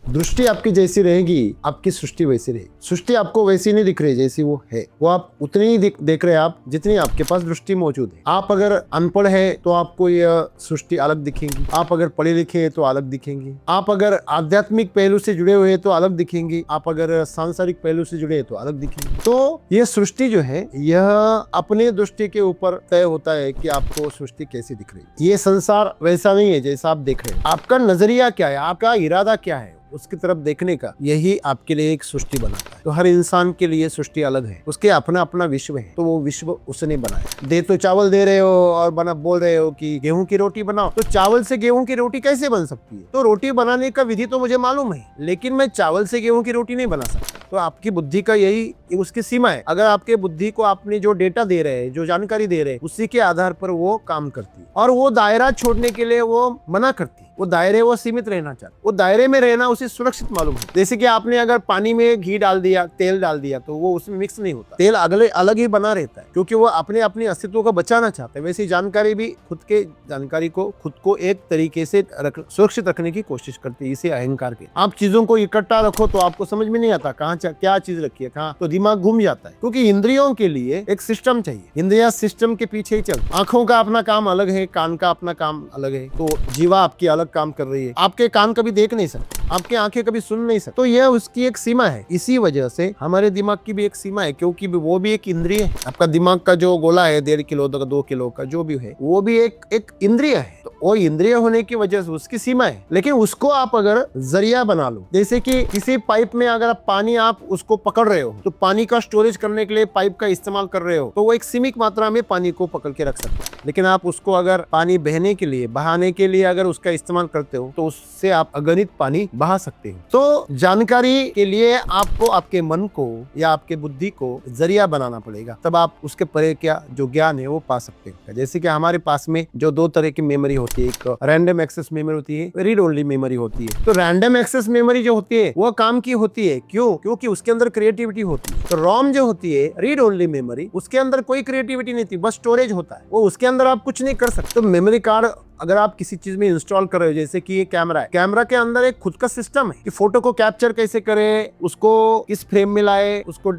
दृष्टि आपकी जैसी रहेगी, आपकी सृष्टि वैसी रहेगी। सृष्टि आपको वैसी नहीं दिख रही जैसी वो है, वो आप उतनी ही देख रहे हैं आप जितनी आपके पास दृष्टि मौजूद है। आप अगर अनपढ़ है तो आपको यह सृष्टि अलग दिखेंगी, आप अगर पढ़े लिखे हैं तो अलग दिखेंगी, आप अगर आध्यात्मिक पहलू से जुड़े हुए हैं तो अलग दिखेंगी, आप अगर सांसारिक पहलू से जुड़े हैं तो अलग दिखेंगी। तो यह सृष्टि जो है यह अपने दृष्टि के ऊपर तय होता है कि आपको सृष्टि कैसी दिख रही है। ये संसार वैसा नहीं है जैसा आप देख रहे हैं। आपका नजरिया क्या है, आपका इरादा क्या है, उसकी तरफ देखने का, यही आपके लिए एक सृष्टि बनाता है। तो हर इंसान के लिए सृष्टि अलग है, उसके अपना अपना विश्व है, तो वो विश्व उसने बनाया। दे तो चावल दे रहे हो और बोल रहे हो कि गेहूं की रोटी बनाओ, तो चावल से गेहूं की रोटी कैसे बन सकती है? तो रोटी बनाने का विधि तो मुझे मालूम है, लेकिन मैं चावल से गेहूं की रोटी नहीं बना सकता। तो आपकी बुद्धि का यही उसकी सीमा है। अगर आपके बुद्धि को आपने जो डेटा दे रहे हैं, जो जानकारी दे रहे हैं, उसी के आधार पर वो काम करती है, और वो दायरा छोड़ने के लिए वो मना करती है। वो दायरे वो सीमित रहना चाहते, वो दायरे में रहना उसे सुरक्षित मालूम है। जैसे कि आपने अगर पानी में घी डाल दिया, तेल डाल दिया, तो वो उसमें मिक्स नहीं होता, तेल अगले अलग ही बना रहता है, क्योंकि वो अपने अपने अस्तित्व को बचाना चाहते हैं। वैसे जानकारी भी खुद के जानकारी को खुद को एक तरीके से सुरक्षित रखने की कोशिश करती है, इसे अहंकार के। आप चीजों को इकट्ठा रखो तो आपको समझ में नहीं आता कहाँ क्या चीज रखी है कहाँ, तो दिमाग घूम जाता है, क्योंकि इंद्रियों के लिए एक सिस्टम चाहिए। इंद्रिया सिस्टम के पीछे ही चल। आंखों का अपना काम अलग है, कान का अपना काम अलग है, तो जीवा आपकी अलग काम कर रही है। आपके कान कभी देख नहीं सकते, आपके आंखें कभी सुन नहीं सकते, तो यह उसकी एक सीमा है। इसी वजह से हमारे दिमाग की भी एक सीमा है, क्योंकि वो भी एक इंद्रिय है। आपका दिमाग का जो गोला है 1.5 किलो तक 2 किलो का जो भी है, वो भी एक इंद्रिय है। तो वो इंद्रिय होने की वजह से उसकी सीमा है, लेकिन उसको आप अगर जरिया बना लो, जैसे कि किसी पाइप में अगर पानी आप उसको पकड़ रहे हो, तो पानी का स्टोरेज करने के लिए पाइप का इस्तेमाल कर रहे हो, तो वो एक सीमित मात्रा में पानी को पकड़ के रख सकता है। लेकिन आप उसको अगर पानी बहने के लिए, बहाने के लिए अगर उसका इस्तेमाल करते हो, तो उससे आप अगणित पानी बहा सकते हो। तो जानकारी के लिए आपको आपके मन को या आपके बुद्धि को जरिया बनाना पड़ेगा, तब आप उसके परे क्या जो ज्ञान है वो पा सकते हैं। जैसे कि हमारे पास में जो 2 तरह की मेमोरी होती है, एक रैंडम एक्सेस मेमोरी होती है, रीड ओनली मेमोरी होती है। तो रैंडम एक्सेस मेमोरी जो होती है वो काम की होती है, क्यों? क्योंकि उसके अंदर क्रिएटिविटी होती है। तो रोम जो होती है, रीड ओनली मेमोरी, उसके अंदर कोई क्रिएटिविटी नहीं थी, बस स्टोरेज होता है, वो उसके अंदर आप कुछ नहीं कर सकते। तो मेमोरी कार्ड अगर आप किसी चीज में इंस्टॉल कर रहे हो, जैसे कि ये कैमरा है, कैमरा के अंदर एक खुद का सिस्टम है कि फोटो को कैप्चर कैसे करे, उसको किस फ्रेम में लाए, उसको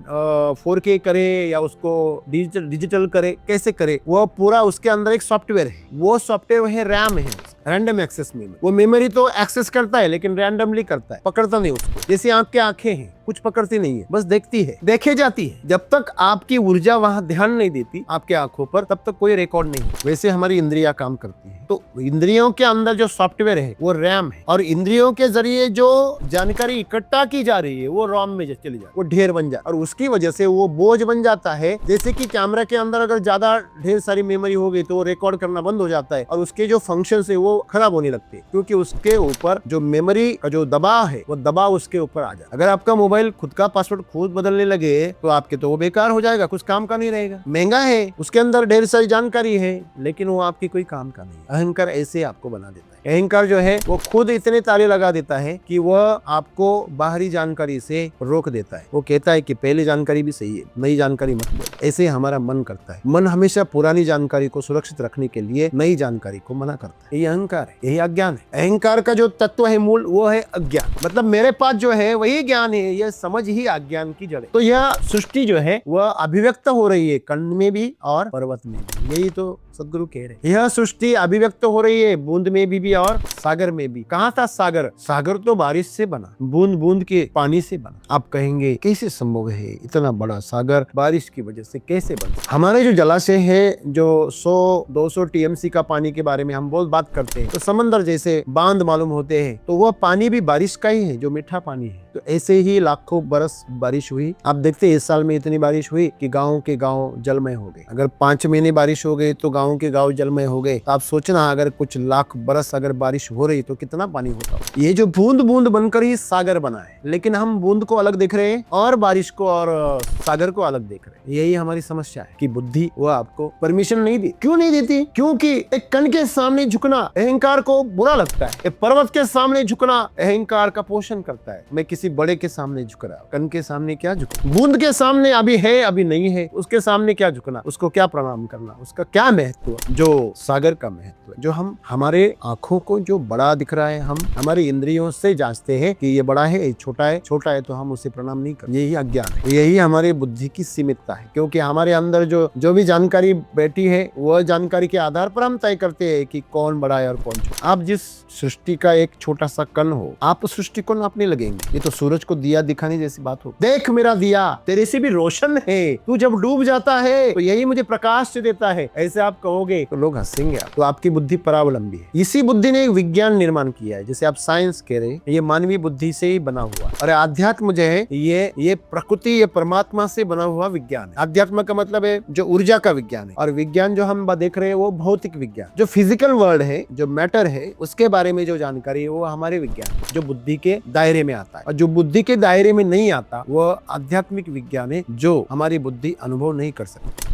4K करे या उसको डिजिटल करे, कैसे करे, वो पूरा उसके अंदर एक सॉफ्टवेयर है। वो सॉफ्टवेयर है रैम है, रैंडम एक्सेस मेमोरी। वो मेमोरी तो एक्सेस करता है, लेकिन रैंडमली करता है, पकड़ता नहीं उसको। जैसे आंख के आंखें हैं, कुछ पकड़ती नहीं है, बस देखती है, देखे जाती है। जब तक आपकी ऊर्जा वहां ध्यान नहीं देती आपके आंखों पर, तब तक कोई रिकॉर्ड नहीं है। वैसे हमारी इंद्रियां काम करती है। तो इंद्रियों के अंदर जो सॉफ्टवेयर है वो रैम है, और इंद्रियों के जरिए जो जानकारी इकट्ठा की जा रही है वो रोम में चली जाती है, वो ढेर बन जाए, और उसकी वजह से वो बोझ बन जाता है। जैसे कि कैमरा के अंदर अगर ज्यादा ढेर सारी मेमोरी हो गई तो वो रिकॉर्ड करना बंद हो जाता है, और उसके जो फंक्शन है वो खराब होने लगते हैं, क्योंकि उसके ऊपर जो मेमोरी का जो दबाव है वो दबाव उसके ऊपर आ जाए। अगर आपका मोबाइल खुद का पासवर्ड खुद बदलने लगे तो आपके तो वो बेकार हो जाएगा, कुछ काम का नहीं रहेगा। महंगा है, उसके अंदर ढेर सारी जानकारी है, लेकिन वो आपकी कोई काम का नहीं। अहंकार ऐसे आपको बना देता है। अहंकार जो है वो खुद इतने ताले लगा देता है कि वह आपको बाहरी जानकारी से रोक देता है। वो कहता है कि पहले जानकारी भी सही है, नई जानकारी मत लो। ऐसे हमारा मन करता है। मन हमेशा पुरानी जानकारी को सुरक्षित रखने के लिए नई जानकारी को मना करता है। यही अहंकार है, यही अज्ञान है। अहंकार का जो तत्व है मूल, वो है अज्ञान। मतलब मेरे पास जो है वही ज्ञान है, यह समझ ही अज्ञान की जड़ है। तो यह सृष्टि जो है वह अभिव्यक्त हो रही है, कंड में भी और पर्वत में भी। यही तो सदगुरु कह रहे। यह सृष्टि अभिव्यक्त हो रही है बूंद में भी और सागर में भी। कहाँ था सागर? सागर तो बारिश से बना, बूंद बूंद के पानी से बना। आप कहेंगे कैसे संभव है इतना बड़ा सागर बारिश की वजह से कैसे बना? हमारे जो जलाशय है, जो 100-200 TMC का पानी के बारे में हम बहुत बात करते हैं, तो समंदर जैसे बांध मालूम होते हैं, तो वह पानी भी बारिश का ही है, जो मीठा पानी है। तो ऐसे ही लाखों बरस बारिश हुई। आप देखते हैं इस साल में इतनी बारिश हुई कि गाँव के गाँव जलमय हो गए। अगर 5 महीने बारिश हो गई तो गाँव के गाँव जलमय हो गए। तो आप सोचना, अगर कुछ लाख बरस अगर बारिश हो रही तो कितना पानी होता। ये जो बूंद बूंद बनकर ही सागर बना है, लेकिन हम बूंद को अलग देख रहे हैं और बारिश को और सागर को अलग देख रहे हैं। यही हमारी समस्या है कि बुद्धि वो आपको परमिशन नहीं दी। क्यों नहीं देती? क्योंकि एक कण के सामने झुकना अहंकार को बुरा लगता है। एक पर्वत के सामने झुकना अहंकार का पोषण करता है। मैं किसी बड़े के सामने झुक रहा हूं, कण के सामने क्या झुकना? बूंद के सामने अभी है अभी नहीं है, उसके सामने क्या झुकना? उसको क्या प्रणाम करना? उसका क्या महत्व? महत्व, जो सागर का महत्व, जो हम हमारे आंखों को जो बड़ा दिख रहा है, हम हमारी इंद्रियों से जांचते हैं कि ये बड़ा है, ये छोटा है, छोटा है तो हम उसे प्रणाम नहीं करते। यही अज्ञान है, यही हमारी बुद्धि की सीमितता है, क्योंकि हमारे अंदर जो भी जानकारी बैठी है वह जानकारी के आधार पर हम तय करते हैं कि कौन बड़ा है और कौन छोटा। आप जिस सृष्टि का एक छोटा सा कण हो, आप उस सृष्टि को नापने लगेंगे। ये तो सूरज को दिया दिखाने जैसी बात हो। देख मेरा दिया तेरे से भी रोशन है, तू जब डूब जाता है तो यही मुझे प्रकाश देता है, ऐसे आप कहोगे तो लोग हंसेंगे। तो आपकी बुद्धि परावलंबी है। इसी बुद्धि ने एक विज्ञान निर्माण किया है, जैसे आप साइंस कह रहे हैं, ये मानवीय बुद्धि से ही बना हुआ। और आध्यात्म जो है ये प्रकृति, ये परमात्मा से बना हुआ विज्ञान है। अध्यात्म का मतलब है जो ऊर्जा का विज्ञान है, और विज्ञान जो हम देख रहे हैं वो भौतिक विज्ञान, जो फिजिकल वर्ल्ड है, जो मैटर है, उसके बारे में जो जानकारी है वो हमारे विज्ञान, जो बुद्धि के दायरे में आता है। और जो बुद्धि के दायरे में नहीं आता वो आध्यात्मिक विज्ञान है, जो हमारी बुद्धि अनुभव नहीं कर सकती।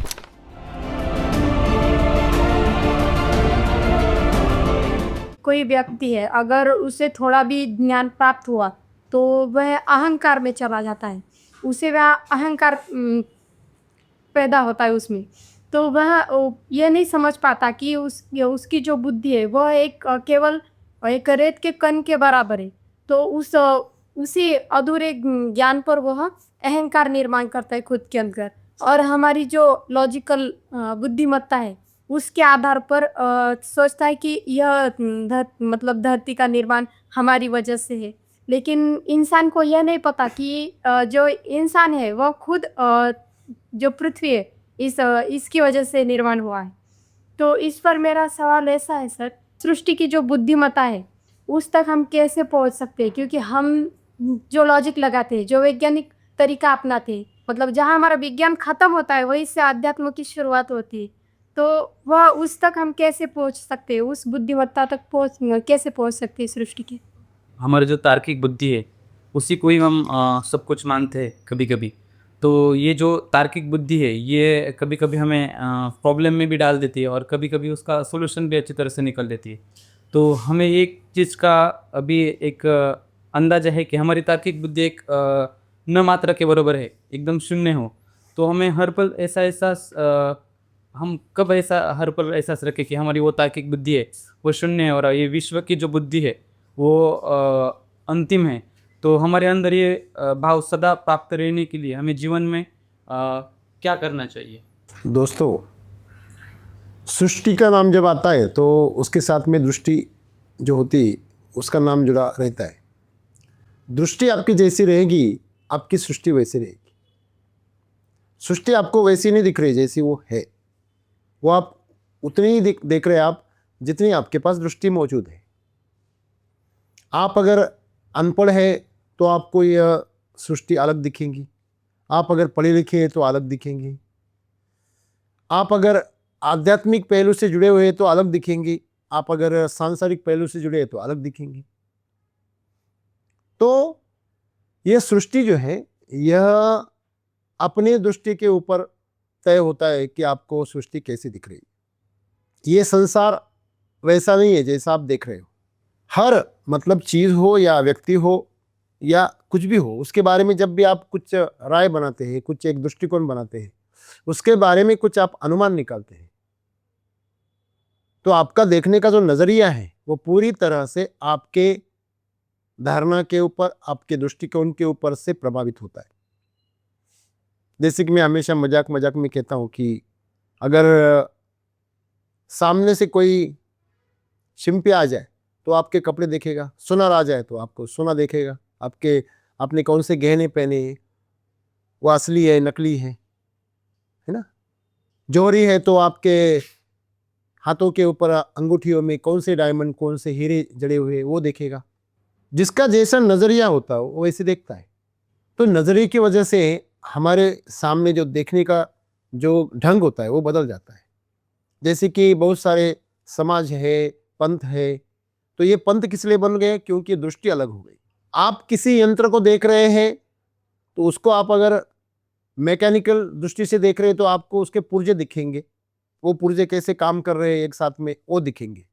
कोई व्यक्ति है, अगर उसे थोड़ा भी ज्ञान प्राप्त हुआ तो वह अहंकार में चला जाता है, उसे वह अहंकार पैदा होता है उसमें। तो वह ये नहीं समझ पाता कि उसकी जो बुद्धि है वह केवल एक रेत के कण के बराबर है। तो उसी अधूरे ज्ञान पर वह अहंकार निर्माण करता है खुद के अंदर। और हमारी जो लॉजिकल बुद्धिमत्ता है उसके आधार पर सोचता है कि यह मतलब धरती का निर्माण हमारी वजह से है। लेकिन इंसान को यह नहीं पता कि जो इंसान है वह खुद जो पृथ्वी है इसकी वजह से निर्माण हुआ है। तो इस पर मेरा सवाल ऐसा है सर, सृष्टि की जो बुद्धिमत्ता है उस तक हम कैसे पहुंच सकते हैं? क्योंकि हम जो लॉजिक लगाते हैं, जो वैज्ञानिक तरीका अपनाते हैं, मतलब जहाँ हमारा विज्ञान खत्म होता है वहीं से अध्यात्म की शुरुआत होती है। तो वह उस तक हम कैसे पहुंच सकते हैं? उस बुद्धिमत्ता तक कैसे पहुंच सकते हैं सृष्टि के? हमारे जो तार्किक बुद्धि है उसी को ही हम सब कुछ मानते हैं कभी कभी। तो ये जो तार्किक बुद्धि है ये कभी कभी हमें प्रॉब्लम में भी डाल देती है और कभी कभी उसका सोल्यूशन भी अच्छी तरह से निकल देती है। तो हमें एक चीज़ का अभी एक अंदाज़ा है कि हमारी तार्किक बुद्धि एक न मात्रा के बराबर है, एकदम शून्य हो। तो हमें हर पल ऐसा एहसास हम कब ऐसा हर पल एहसास रखें कि हमारी वो तार्किक बुद्धि है वो शून्य है और ये विश्व की जो बुद्धि है वो अंतिम है। तो हमारे अंदर ये भाव सदा प्राप्त रहने के लिए हमें जीवन में क्या करना चाहिए? दोस्तों, सृष्टि का नाम जब आता है तो उसके साथ में दृष्टि जो होती है उसका नाम जुड़ा रहता है। दृष्टि आपकी जैसी रहेगी आपकी सृष्टि वैसी रहेगी। सृष्टि आपको वैसी नहीं दिख रही जैसी वो है, वो आप उतनी ही देख रहे हैं आप जितनी आपके पास दृष्टि मौजूद है। आप अगर अनपढ़ है तो आपको यह सृष्टि अलग दिखेंगी, आप अगर पढ़े लिखे हैं तो अलग दिखेंगी, आप अगर आध्यात्मिक पहलू से जुड़े हुए हैं तो अलग दिखेंगी, आप अगर सांसारिक पहलू से जुड़े हैं तो अलग दिखेंगी। तो यह सृष्टि जो है यह अपने दृष्टि के ऊपर तय होता है कि आपको सृष्टि कैसी दिख रही है। ये संसार वैसा नहीं है जैसा आप देख रहे हो। हर मतलब चीज़ हो या व्यक्ति हो या कुछ भी हो, उसके बारे में जब भी आप कुछ राय बनाते हैं, कुछ एक दृष्टिकोण बनाते हैं, उसके बारे में कुछ आप अनुमान निकालते हैं, तो आपका देखने का जो नज़रिया है वो पूरी तरह से आपके धारणा के ऊपर, आपके दृष्टिकोण के ऊपर से प्रभावित होता है। जैसे कि मैं हमेशा मजाक मजाक में कहता हूँ कि अगर सामने से कोई शिंपी आ जाए तो आपके कपड़े देखेगा, सुनार आ जाए तो आपको सोना देखेगा, आपने कौन से गहने पहने हैं, वो असली है नकली है ना। जौहरी है तो आपके हाथों के ऊपर अंगूठियों में कौन से डायमंड, कौन से हीरे जड़े हुए वो देखेगा। जिसका जैसा नज़रिया होता है वो वैसे देखता है। तो नज़रिए की वजह से हमारे सामने जो देखने का जो ढंग होता है वो बदल जाता है। जैसे कि बहुत सारे समाज है, पंथ है, तो ये पंथ किस लिए बन गए? क्योंकि दृष्टि अलग हो गई। आप किसी यंत्र को देख रहे हैं तो उसको आप अगर मैकेनिकल दृष्टि से देख रहे हैं तो आपको उसके पुर्जे दिखेंगे, वो पुर्जे कैसे काम कर रहे हैं एक साथ में वो दिखेंगे।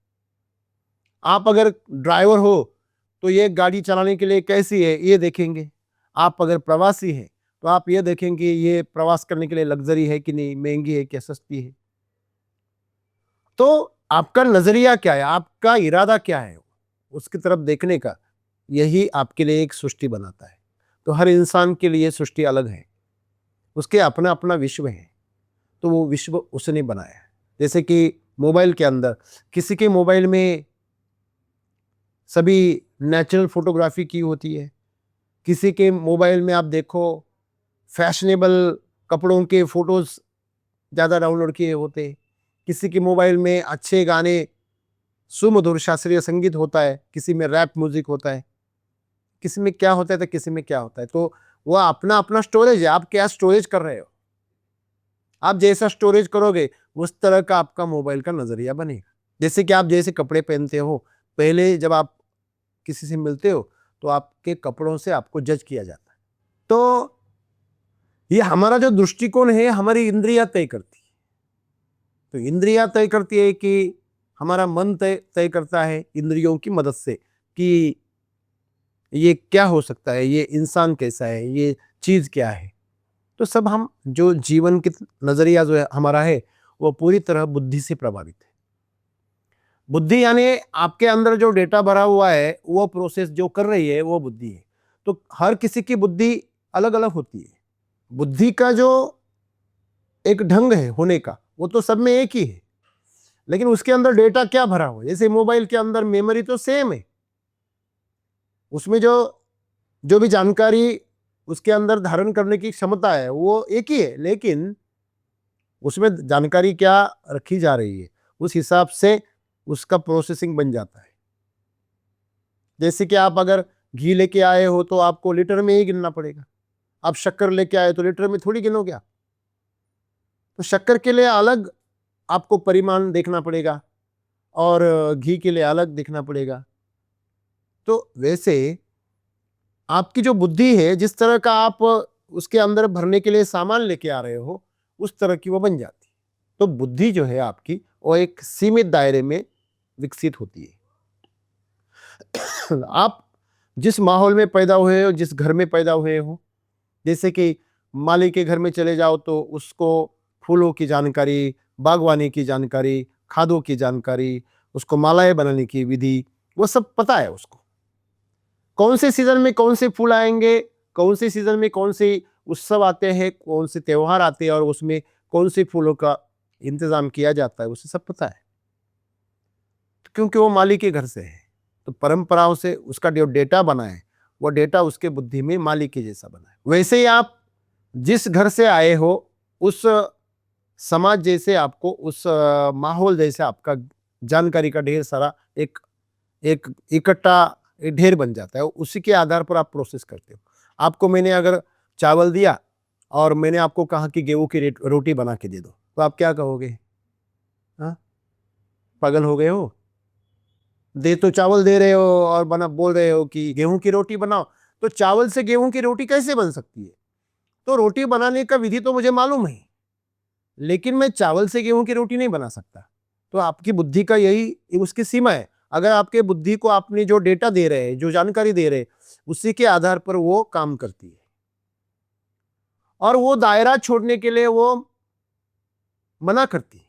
आप अगर ड्राइवर हो तो ये गाड़ी चलाने के लिए कैसी है ये देखेंगे। आप अगर प्रवासी हैं तो आप ये देखेंगे ये प्रवास करने के लिए लग्जरी है कि नहीं, महंगी है क्या सस्ती है। तो आपका नजरिया क्या है, आपका इरादा क्या है उसकी तरफ देखने का, यही आपके लिए एक सृष्टि बनाता है। तो हर इंसान के लिए सृष्टि अलग है, उसके अपना अपना विश्व है, तो वो विश्व उसने बनाया है। जैसे कि मोबाइल के अंदर किसी के मोबाइल में सभी नेचुरल फोटोग्राफी की होती है, किसी के मोबाइल में आप देखो फैशनेबल कपड़ों के फोटोज ज़्यादा डाउनलोड किए होते हैं, किसी के मोबाइल में अच्छे गाने सुमधुर शास्त्रीय संगीत होता है, किसी में रैप म्यूजिक होता है, किसी में क्या होता है तो किसी में क्या होता है। तो वो अपना अपना स्टोरेज है, आप क्या स्टोरेज कर रहे हो, आप जैसा स्टोरेज करोगे उस तरह का आपका मोबाइल का नजरिया बनेगा। जैसे कि आप जैसे कपड़े पहनते हो, पहले जब आप किसी से मिलते हो तो आपके कपड़ों से आपको जज किया जाता है। तो ये हमारा जो दृष्टिकोण है हमारी इंद्रियां तय करती है। तो इंद्रियां तय करती है कि हमारा मन तय तय करता है इंद्रियों की मदद से कि ये क्या हो सकता है, ये इंसान कैसा है, ये चीज क्या है। तो सब हम जो जीवन की नजरिया जो है हमारा है वो पूरी तरह बुद्धि से प्रभावित है। बुद्धि यानी आपके अंदर जो डेटा भरा हुआ है वो प्रोसेस जो कर रही है वो बुद्धि है। तो हर किसी की बुद्धि अलग अलग होती है। बुद्धि का जो एक ढंग है होने का वो तो सब में एक ही है, लेकिन उसके अंदर डेटा क्या भरा हुआ है। जैसे मोबाइल के अंदर मेमोरी तो सेम है, उसमें जो जो भी जानकारी उसके अंदर धारण करने की क्षमता है वो एक ही है, लेकिन उसमें जानकारी क्या रखी जा रही है उस हिसाब से उसका प्रोसेसिंग बन जाता है। जैसे कि आप अगर घी लेके आए हो तो आपको लीटर में ही गिनना पड़ेगा, आप शक्कर लेके आए तो लीटर में थोड़ी गिनोगे आप। तो शक्कर के लिए अलग आपको परिमाण देखना पड़ेगा और घी के लिए अलग देखना पड़ेगा। तो वैसे आपकी जो बुद्धि है जिस तरह का आप उसके अंदर भरने के लिए सामान लेके आ रहे हो उस तरह की वो बन जाती है। तो बुद्धि जो है आपकी वो एक सीमित दायरे में विकसित होती है। आप जिस माहौल में पैदा हुए हो, जिस घर में पैदा हुए हो, जैसे कि माली के घर में चले जाओ तो उसको फूलों की जानकारी, बागवानी की जानकारी, खादों की जानकारी, उसको मालाएं बनाने की विधि वो सब पता है उसको। कौन से सीजन में कौन से फूल आएंगे, कौन से सीजन में कौन से उत्सव आते हैं, कौन से त्योहार आते हैं और उसमें कौन से फूलों का इंतजाम किया जाता है, उसे सब पता है क्योंकि वो माली के घर से है। तो परंपराओं से उसका जो डेटा बना है वो डेटा उसके बुद्धि में माली के जैसा बना है। वैसे ही आप जिस घर से आए हो उस समाज जैसे आपको उस माहौल जैसे आपका जानकारी का ढेर सारा एक एक इकट्ठा ढेर बन जाता है, उसी के आधार पर आप प्रोसेस करते हो। आपको मैंने अगर चावल दिया और मैंने आपको कहा कि गेहूं की रोटी बना के दे दो तो आप क्या कहोगे? हाँ, पागल हो गए हो, दे तो चावल दे रहे हो और बना बोल रहे हो कि गेहूं की रोटी बनाओ। तो चावल से गेहूं की रोटी कैसे बन सकती है? तो रोटी बनाने का विधि तो मुझे मालूम है, लेकिन मैं चावल से गेहूं की रोटी नहीं बना सकता। तो आपकी बुद्धि का यही उसकी सीमा है। अगर आपके बुद्धि को आपने जो डेटा दे रहे हैं, जो जानकारी दे रहे हैं, उसी के आधार पर वो काम करती है और वो दायरा छोड़ने के लिए वो मना करती है।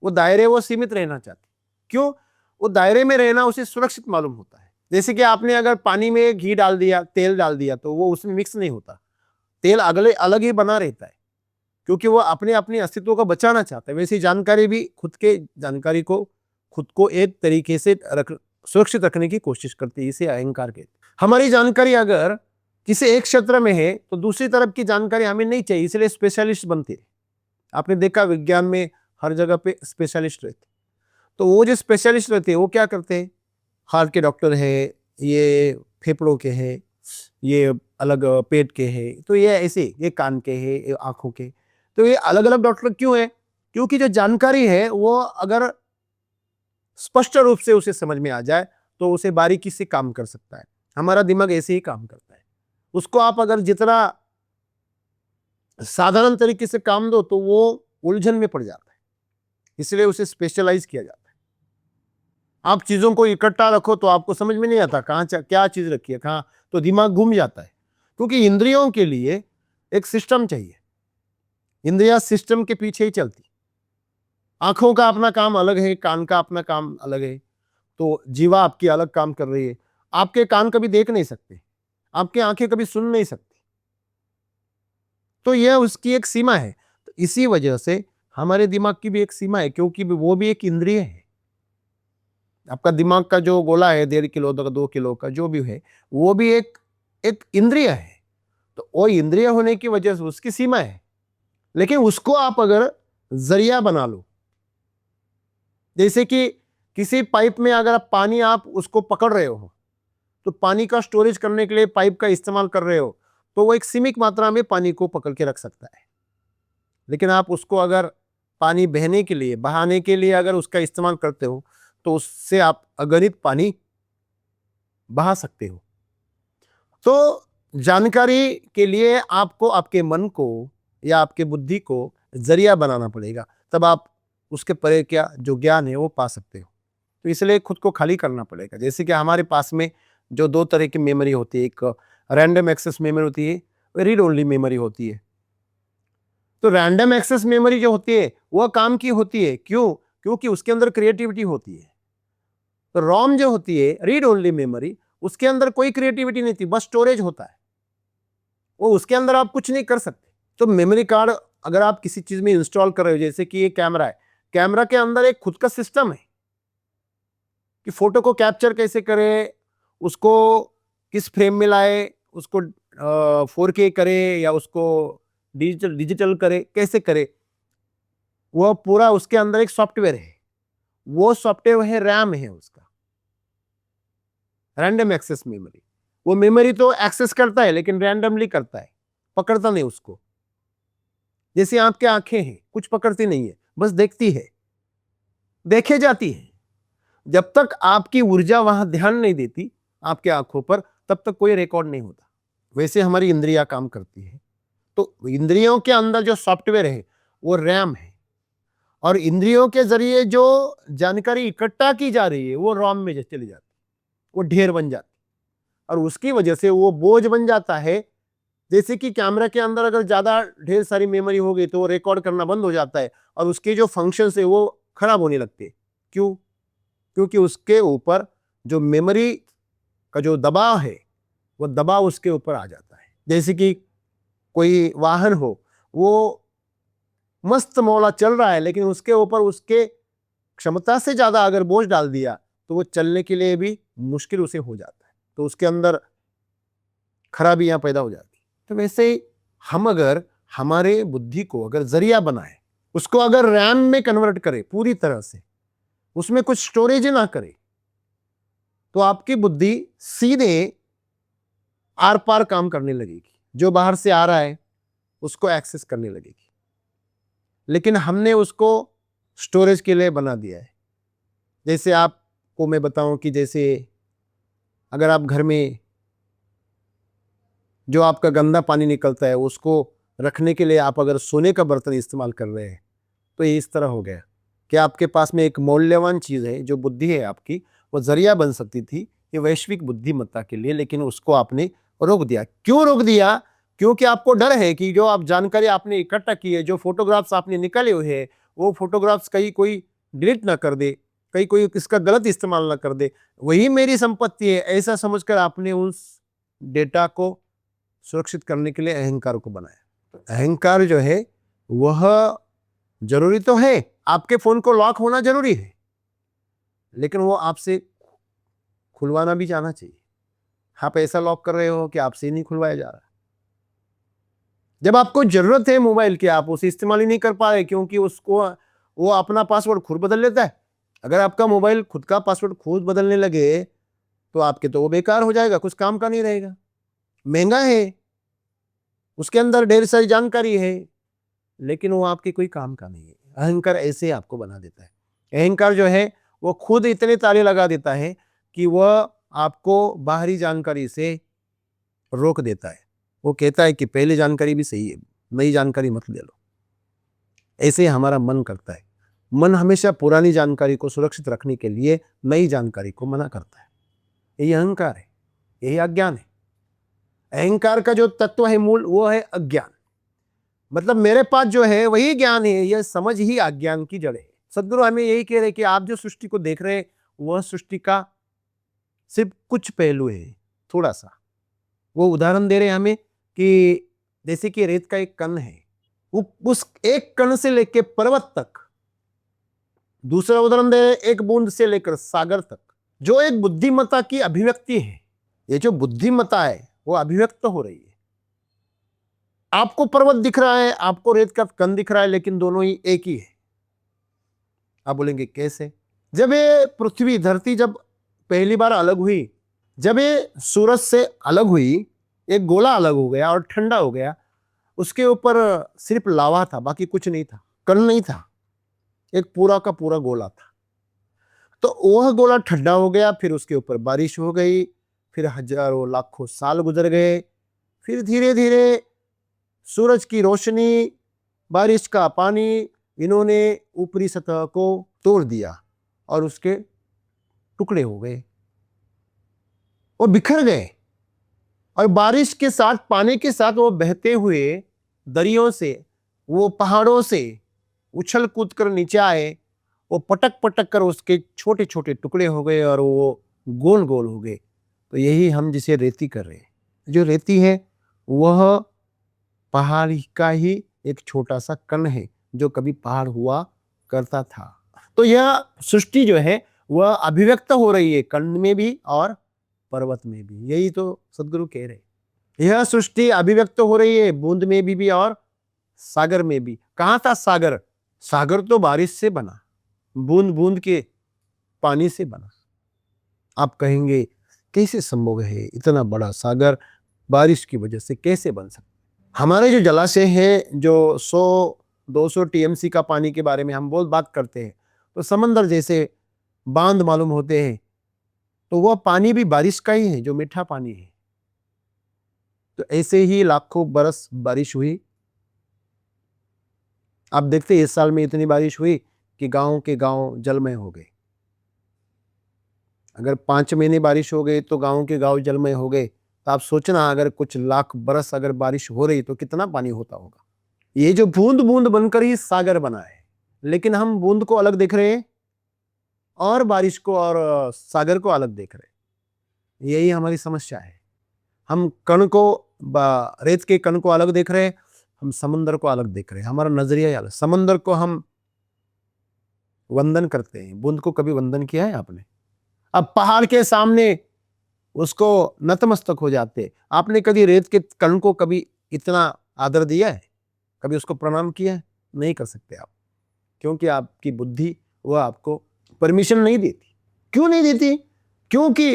वो दायरे वो सीमित रहना चाहती। क्यों? वो दायरे में रहना उसे सुरक्षित मालूम होता है। जैसे कि आपने अगर पानी में घी डाल दिया, तेल डाल दिया तो वो उसमें मिक्स नहीं होता, तेल अगले अलग ही बना रहता है क्योंकि वो अपने अपने अस्तित्व को बचाना चाहता है। वैसी जानकारी भी खुद के जानकारी को खुद को एक तरीके से सुरक्षित रखने की कोशिश करती है, इसे अहंकार कहते हैं। हमारी जानकारी अगर किसी एक क्षेत्र में है तो दूसरी तरफ की जानकारी हमें नहीं चाहिए, इसलिए स्पेशलिस्ट बनते हैं। आपने देखा विज्ञान में हर जगह पे स्पेशलिस्ट रहते। तो वो जो स्पेशलिस्ट रहते हैं वो क्या करते हैं, हार्ट के डॉक्टर है, ये फेफड़ों के हैं, ये अलग पेट के हैं, तो ये ऐसे, ये कान के हैं, ये आंखों के। तो ये अलग अलग डॉक्टर क्यों है? क्योंकि जो जानकारी है वो अगर स्पष्ट रूप से उसे समझ में आ जाए तो उसे बारीकी से काम कर सकता है। हमारा दिमाग ऐसे ही काम करता है। उसको आप अगर जितना साधारण तरीके से काम दो तो वो उलझन में पड़ जाता है, इसलिए उसे स्पेशलाइज किया जाता है। आप चीजों को इकट्ठा रखो तो आपको समझ में नहीं आता कहाँ क्या चीज रखी है कहाँ, तो दिमाग घूम जाता है। क्योंकि इंद्रियों के लिए एक सिस्टम चाहिए, इंद्रिया सिस्टम के पीछे ही चलती। आंखों का अपना काम अलग है, कान का अपना काम अलग है। तो जीवा आपकी अलग काम कर रही है। आपके कान कभी देख नहीं सकते, आपकी आंखें कभी सुन नहीं सकती, तो यह उसकी एक सीमा है। तो इसी वजह से हमारे दिमाग की भी एक सीमा है, क्योंकि वो भी एक इंद्रिय है। आपका दिमाग का जो गोला है 1.5 किलो का, 2 किलो का जो भी है, वो भी एक एक इंद्रिय है। तो वो इंद्रिय होने की वजह से उसकी सीमा है, लेकिन उसको आप अगर जरिया बना लो, जैसे कि किसी पाइप में अगर आप पानी आप उसको पकड़ रहे हो, तो पानी का स्टोरेज करने के लिए पाइप का इस्तेमाल कर रहे हो, तो वो एक सीमित मात्रा में पानी को पकड़ के रख सकता है। लेकिन आप उसको अगर पानी बहने के लिए, बहाने के लिए अगर उसका इस्तेमाल करते हो, तो उससे आप अगणित पानी बहा सकते हो। तो जानकारी के लिए आपको आपके मन को या आपके बुद्धि को जरिया बनाना पड़ेगा, तब आप उसके परे क्या जो ज्ञान है वो पा सकते हो। तो इसलिए खुद को खाली करना पड़ेगा। जैसे कि हमारे पास में जो 2 तरह की मेमोरी होती है, एक रैंडम एक्सेस मेमोरी होती है, रीड ओनली मेमोरी होती है। तो रैंडम एक्सेस मेमोरी जो होती है वह काम की होती है, क्यों? क्योंकि उसके अंदर क्रिएटिविटी होती है। तो रोम जो होती है, रीड ओनली मेमोरी, उसके अंदर कोई क्रिएटिविटी नहीं थी, बस स्टोरेज होता है, वो उसके अंदर आप कुछ नहीं कर सकते। तो मेमोरी कार्ड अगर आप किसी चीज में इंस्टॉल कर रहे हो, जैसे कि ये कैमरा है, कैमरा के अंदर एक खुद का सिस्टम है कि फोटो को कैप्चर कैसे करे, उसको किस फ्रेम में लाए, उसको 4K करे या उसको डिजिटल करे, कैसे करे, वह पूरा उसके अंदर एक सॉफ्टवेयर है। वो सॉफ्टवेयर है रैम है उसका, रैंडम एक्सेस मेमोरी। वो मेमोरी तो एक्सेस करता है लेकिन रैंडमली करता है, पकड़ता नहीं उसको। जैसे आपके आंखें हैं, कुछ पकड़ती नहीं है, बस देखती है, देखे जाती है। जब तक आपकी ऊर्जा वहां ध्यान नहीं देती आपके आंखों पर, तब तक कोई रिकॉर्ड नहीं होता। वैसे हमारी इंद्रियां काम करती है। तो इंद्रियों के अंदर जो सॉफ्टवेयर है वो रैम है, और इंद्रियों के जरिए जो जानकारी इकट्ठा की जा रही है वो रोम में चली जाती है, वो ढेर बन जाती है, और उसकी वजह से वो बोझ बन जाता है। जैसे कि कैमरा के अंदर अगर ज्यादा ढेर सारी मेमोरी हो गई तो वो रिकॉर्ड करना बंद हो जाता है, और उसके जो फंक्शंस है वो खराब होने लगते हैं। क्यों? क्योंकि उसके ऊपर जो मेमोरी का जो दबाव है वो दबाव उसके ऊपर आ जाता है। जैसे कि कोई वाहन हो, वो मस्त मौला चल रहा है, लेकिन उसके ऊपर उसके क्षमता से ज्यादा अगर बोझ डाल दिया तो वो चलने के लिए भी मुश्किल उसे हो जाता है, तो उसके अंदर खराबियां पैदा हो जाती। तो वैसे ही हम अगर हमारे बुद्धि को अगर जरिया बनाए, उसको अगर रैम में कन्वर्ट करे पूरी तरह से, उसमें कुछ स्टोरेज ना करे, तो आपकी बुद्धि सीधे आर पार काम करने लगेगी, जो बाहर से आ रहा है उसको एक्सेस करने लगेगी। लेकिन हमने उसको स्टोरेज के लिए बना दिया है। जैसे आपको मैं बताऊं कि जैसे अगर आप घर में जो आपका गंदा पानी निकलता है उसको रखने के लिए आप अगर सोने का बर्तन इस्तेमाल कर रहे हैं, तो ये इस तरह हो गया कि आपके पास में एक मूल्यवान चीज़ है, जो बुद्धि है आपकी, वो जरिया बन सकती थी ये वैश्विक बुद्धिमत्ता के लिए, लेकिन उसको आपने रोक दिया। क्यों रोक दिया? क्योंकि आपको डर है कि जो आप जानकारी आपने इकट्ठा की है, जो फोटोग्राफ्स आपने निकाले हुए हैं, वो फोटोग्राफ्स कहीं कोई डिलीट ना कर दे, कहीं कोई इसका गलत इस्तेमाल ना कर दे, वही मेरी संपत्ति है, ऐसा समझकर आपने उस डेटा को सुरक्षित करने के लिए अहंकार को बनाया। अहंकार जो है वह जरूरी तो है, आपके फोन को लॉक होना जरूरी है, लेकिन वो आपसे खुलवाना भी जाना चाहिए। आप ऐसा लॉक कर रहे हो कि आपसे ही नहीं खुलवाया जा रहा। जब आपको जरूरत है मोबाइल की, आप उसे इस्तेमाल ही नहीं कर पा रहे, क्योंकि उसको वो अपना पासवर्ड खुद बदल लेता है। अगर आपका मोबाइल खुद का पासवर्ड खुद बदलने लगे तो आपके तो वो बेकार हो जाएगा, कुछ काम का नहीं रहेगा। महंगा है, उसके अंदर ढेर सारी जानकारी है, लेकिन वो आपके कोई काम का नहीं है। अहंकार ऐसे आपको बना देता है। अहंकार जो है वो खुद इतने ताले लगा देता है कि वह आपको बाहरी जानकारी से रोक देता है। वो कहता है कि पहले जानकारी भी सही है, नई जानकारी मत ले लो। ऐसे हमारा मन करता है। मन हमेशा पुरानी जानकारी को सुरक्षित रखने के लिए नई जानकारी को मना करता है। यही अहंकार है, यही अज्ञान है। अहंकार का जो तत्व है मूल, वो है अज्ञान। मतलब मेरे पास जो है वही ज्ञान है, यह समझ ही अज्ञान की जड़ है। सदगुरु हमें यही कह रहे कि आप जो सृष्टि को देख रहे हैं वह सृष्टि का सिर्फ कुछ पहलू है, थोड़ा सा। वो उदाहरण दे रहे हैं हमें कि जैसे कि रेत का एक कण है, वो उस एक कण से लेकर पर्वत तक। दूसरा उदाहरण दे रहे हैं एक बूंद से लेकर सागर तक, जो एक बुद्धिमत्ता की अभिव्यक्ति है। ये जो बुद्धिमत्ता है वो अभिव्यक्त हो रही है। आपको पर्वत दिख रहा है, आपको रेत का कण दिख रहा है, लेकिन दोनों ही एक ही है। आप बोलेंगे कैसे? जब ये पृथ्वी धरती जब पहली बार अलग हुई, जब ये सूरज से अलग हुई, एक गोला अलग हो गया और ठंडा हो गया, उसके ऊपर सिर्फ लावा था, बाकी कुछ नहीं था, कण नहीं था, एक पूरा का पूरा गोला था। तो वह गोला ठंडा हो गया, फिर उसके ऊपर बारिश हो गई, फिर हजारों लाखों साल गुजर गए, फिर धीरे धीरे सूरज की रोशनी, बारिश का पानी, इन्होंने ऊपरी सतह को तोड़ दिया और उसके टुकड़े हो गए, वो बिखर गए। और बारिश के साथ, पानी के साथ वो बहते हुए दरियों से, वो पहाड़ों से उछल कूद कर नीचे आए, वो पटक पटक कर उसके छोटे छोटे टुकड़े हो गए और वो गोल गोल हो गए। तो यही हम जिसे रेती कर रहे हैं। जो रेती है वह पहाड़ का ही एक छोटा सा कण है जो कभी पहाड़ हुआ करता था। तो यह सृष्टि जो है वह अभिव्यक्त हो रही है कण में भी और पर्वत में भी। यही तो सदगुरु कह रहे। यह सृष्टि अभिव्यक्त हो रही है बूंद में भी और सागर में भी। कहाँ था सागर? सागर तो बारिश से बना, बूंद बूंद के पानी से बना। आप कहेंगे कैसे संभव है इतना बड़ा सागर बारिश की वजह से कैसे बन सकता? हमारे जो जलाशय हैं, जो 100-200 टीएमसी का पानी के बारे में हम बहुत बात करते हैं, तो समंदर जैसे बांध मालूम होते हैं, तो वह पानी भी बारिश का ही है, जो मीठा पानी है। तो ऐसे ही लाखों बरस बारिश हुई। आप देखते इस साल में इतनी बारिश हुई कि गांव के गांव जलमय हो गए। अगर 5 महीने बारिश हो गई तो गांव के गांव जलमय हो गए। तो आप सोचना अगर कुछ लाख बरस अगर बारिश हो रही तो कितना पानी होता होगा। ये जो बूंद बूंद बनकर ही सागर बना है, लेकिन हम बूंद को अलग देख रहे हैं और बारिश को और सागर को अलग देख रहे हैं। यही हमारी समस्या है। हम कण को, रेत के कण को अलग देख रहे हैं, हम समंदर को अलग देख रहे हैं। हमारा नजरिया अलग। समंदर को हम वंदन करते हैं, बूंद को कभी वंदन किया है आपने? अब पहाड़ के सामने उसको नतमस्तक हो जाते। आपने कभी रेत के कण को कभी इतना आदर दिया है? कभी उसको प्रणाम किया है? नहीं कर सकते आप, क्योंकि आपकी बुद्धि वह आपको परमिशन नहीं देती। क्यों नहीं देती? क्योंकि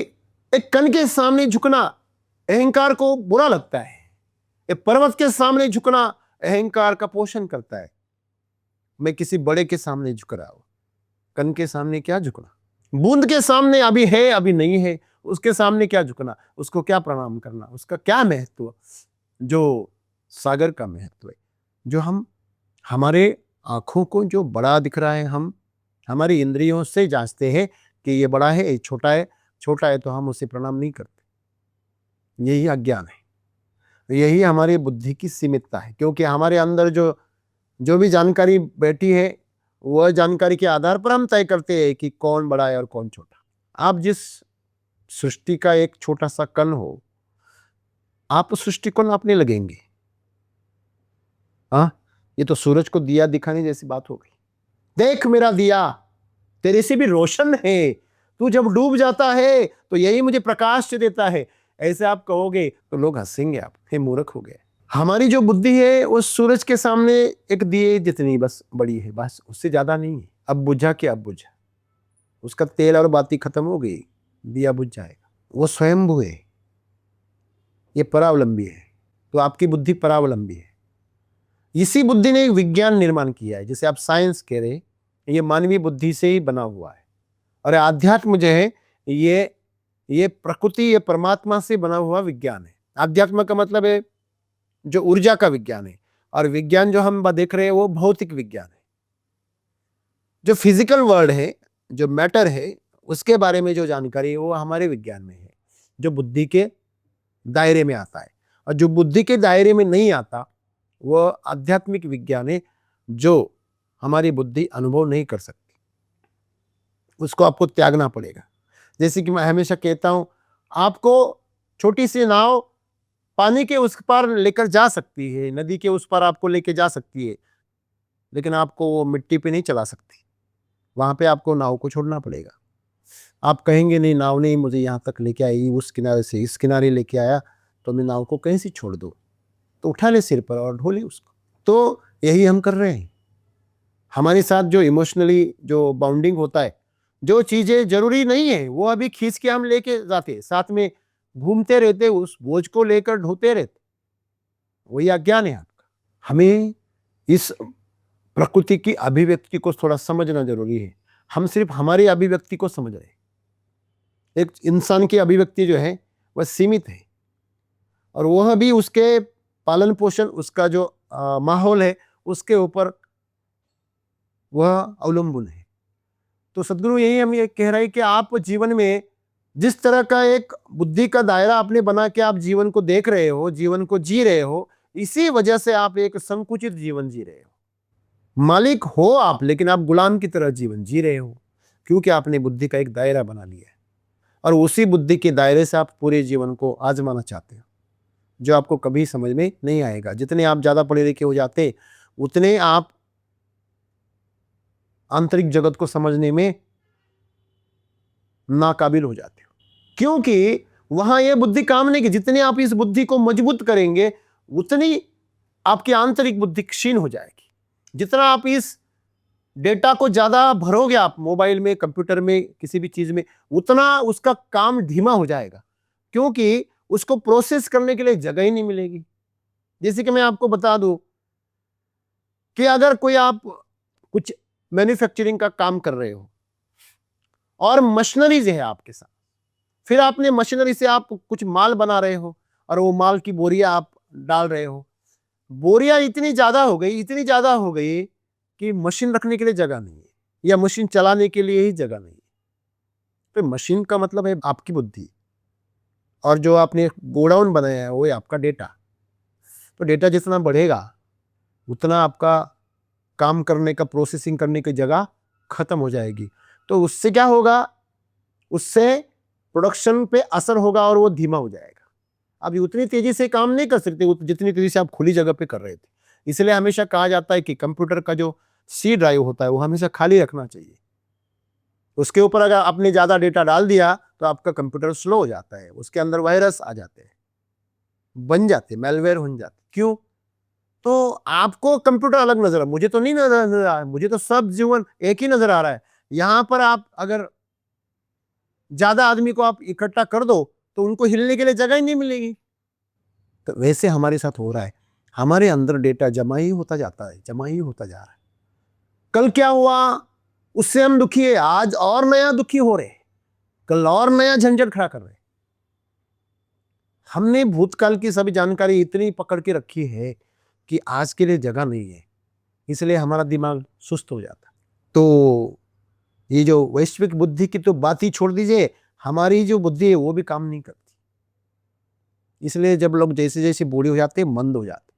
एक कण के सामने झुकना अहंकार को बुरा लगता है। एक पर्वत के सामने झुकना अहंकार का पोषण करता है। मैं किसी बड़े के सामने झुक रहा हूं, कण के सामने क्या झुकना? बूंद के सामने अभी है अभी नहीं है, उसके सामने क्या झुकना? उसको क्या प्रणाम करना? उसका क्या महत्व जो सागर का महत्व है, जो हम हमारे आंखों को जो बड़ा दिख रहा है, हम हमारी इंद्रियों से जांचते हैं कि ये बड़ा है, ये छोटा है। छोटा है तो हम उसे प्रणाम नहीं करते। यही अज्ञान है, यही हमारी बुद्धि की सीमितता है। क्योंकि हमारे अंदर जो भी जानकारी बैठी है, वह जानकारी के आधार पर हम तय करते हैं कि कौन बड़ा है और कौन छोटा। आप जिस सृष्टि का एक छोटा सा कण हो, आप उस सृष्टि को नापने लगेंगे। हाँ, ये तो सूरज को दिया दिखाने जैसी बात हो गई। देख मेरा दिया तेरे से भी रोशन है, तू जब डूब जाता है तो यही मुझे प्रकाश देता है। ऐसे आप कहोगे तो लोग हंसेंगे, आप हे मूर्ख हो गए। हमारी जो बुद्धि है वो सूरज के सामने एक दिए जितनी बस बड़ी है, बस उससे ज्यादा नहीं है। अब बुझा कि अब बुझा, उसका तेल और बाती खत्म हो गई, दिया बुझ जाएगा। वो स्वयंभू है, ये परावलंबी है। तो आपकी बुद्धि परावलंबी है। इसी बुद्धि ने एक विज्ञान निर्माण किया है, जिसे आप साइंस कह रहे हैं। ये मानवीय बुद्धि से ही बना हुआ है। और आध्यात्म जो है ये प्रकृति, ये परमात्मा से बना हुआ विज्ञान है। आध्यात्म का मतलब है जो ऊर्जा का विज्ञान है, और विज्ञान जो हम देख रहे हैं वो भौतिक विज्ञान है। जो फिजिकल वर्ल्ड है, जो मैटर है, उसके बारे में जो जानकारी है वो हमारे विज्ञान में है, जो बुद्धि के दायरे में आता है। और जो बुद्धि के दायरे में नहीं आता वो आध्यात्मिक विज्ञान है, जो हमारी बुद्धि अनुभव नहीं कर सकती। उसको आपको त्यागना पड़ेगा। जैसे कि मैं हमेशा कहता हूं, आपको छोटी सी नाव पानी के उस पार लेकर जा सकती है, नदी के उस पार आपको लेके जा सकती है, लेकिन आपको वो मिट्टी पे नहीं चला सकती। वहां पे आपको नाव को छोड़ना पड़ेगा। आप कहेंगे नहीं, नाव नहीं मुझे यहाँ तक लेके आई, उस किनारे से इस किनारे लेके आया, तो मैं नाव को कहीं से छोड़ दूँ? तो उठा ले सिर पर और ढो ले उसको। तो यही हम कर रहे हैं। हमारे साथ जो इमोशनली जो बाउंडिंग होता है, जो चीजें जरूरी नहीं है वो अभी खींच के हम लेके जाते, साथ में घूमते रहते, उस बोझ को लेकर ढोते रहते, वही अज्ञान है आपका। हमें इस प्रकृति की अभिव्यक्ति को थोड़ा समझना जरूरी है। हम सिर्फ हमारी अभिव्यक्ति को समझ रहे हैं। एक इंसान की अभिव्यक्ति जो है वह सीमित है, और वह भी उसके पालन पोषण, उसका जो माहौल है उसके ऊपर वह अवलंबन है। तो सदगुरु यही हम ये कह रहे हैं कि आप जीवन में जिस तरह का एक बुद्धि का दायरा आपने बना के आप जीवन को देख रहे हो, जीवन को जी रहे हो, इसी वजह से आप एक संकुचित जीवन जी रहे हो। मालिक हो आप, लेकिन आप गुलाम की तरह जीवन जी रहे हो, क्योंकि आपने बुद्धि का एक दायरा बना लिया है, और उसी बुद्धि के दायरे से आप पूरे जीवन को आजमाना चाहते हो, जो आपको कभी समझ में नहीं आएगा। जितने आप ज्यादा पढ़े लिखे हो जाते, उतने आप आंतरिक जगत को समझने में नाकाबिल हो जाते हो, क्योंकि वहां यह बुद्धि काम नहीं की। जितने आप इस बुद्धि को मजबूत करेंगे, उतनी आपकी आंतरिक बुद्धि क्षीण हो जाएगी। जितना आप इस डेटा को ज्यादा भरोगे, आप मोबाइल में, कंप्यूटर में, किसी भी चीज में, उतना उसका काम धीमा हो जाएगा, क्योंकि उसको प्रोसेस करने के लिए जगह ही नहीं मिलेगी। जैसे कि मैं आपको बता दूं कि अगर कोई आप कुछ मैन्युफैक्चरिंग का काम कर रहे हो और मशीनरीज है आपके साथ, फिर आपने मशीनरी से आप कुछ माल बना रहे हो, और वो माल की बोरियां आप डाल रहे हो। बोरियां इतनी ज्यादा हो गई कि मशीन रखने के लिए जगह नहीं है, या मशीन चलाने के लिए ही जगह नहीं है। तो मशीन का मतलब है आपकी बुद्धि, और जो आपने गोडाउन बनाया है वो है आपका डेटा। तो डेटा जितना बढ़ेगा, उतना आपका काम करने का, प्रोसेसिंग करने की जगह खत्म हो जाएगी। तो उससे क्या होगा? उससे प्रोडक्शन पे असर होगा और वो धीमा हो जाएगा। अभी उतनी तेजी से काम नहीं कर सकते जितनी तेजी से आप खुली जगह पे कर रहे थे। इसलिए हमेशा कहा जाता है कि कंप्यूटर का जो सी ड्राइव होता है वो हमेशा खाली रखना चाहिए। उसके ऊपर अगर आपने ज्यादा डेटा डाल दिया तो आपका कंप्यूटर स्लो हो जाता है, उसके अंदर वायरस आ जाते हैं, बन जाते, मेलवेयर बन जाते। क्यों? तो आपको कंप्यूटर अलग नजर, मुझे तो नहीं नजर आ रहा है, मुझे तो सब जीवन एक ही नजर आ रहा है। यहां पर आप अगर ज्यादा आदमी को आप इकट्ठा कर दो तो उनको हिलने के लिए जगह ही नहीं मिलेगी। तो वैसे हमारे साथ हो रहा है, हमारे अंदर डेटा जमा ही होता जाता है, जमा ही होता जा रहा है। कल क्या हुआ उससे हम दुखी है, आज और नया दुखी हो रहे, कल और नया झंझट खड़ा कर रहे। हमने भूतकाल की सभी जानकारी इतनी पकड़ के रखी है कि आज के लिए जगह नहीं है, इसलिए हमारा दिमाग सुस्त हो जाता। तो ये जो वैश्विक बुद्धि की तो बात ही छोड़ दीजिए, हमारी जो बुद्धि है वो भी काम नहीं करती। इसलिए जब लोग जैसे जैसे बूढ़े हो जाते, मंद हो जाते,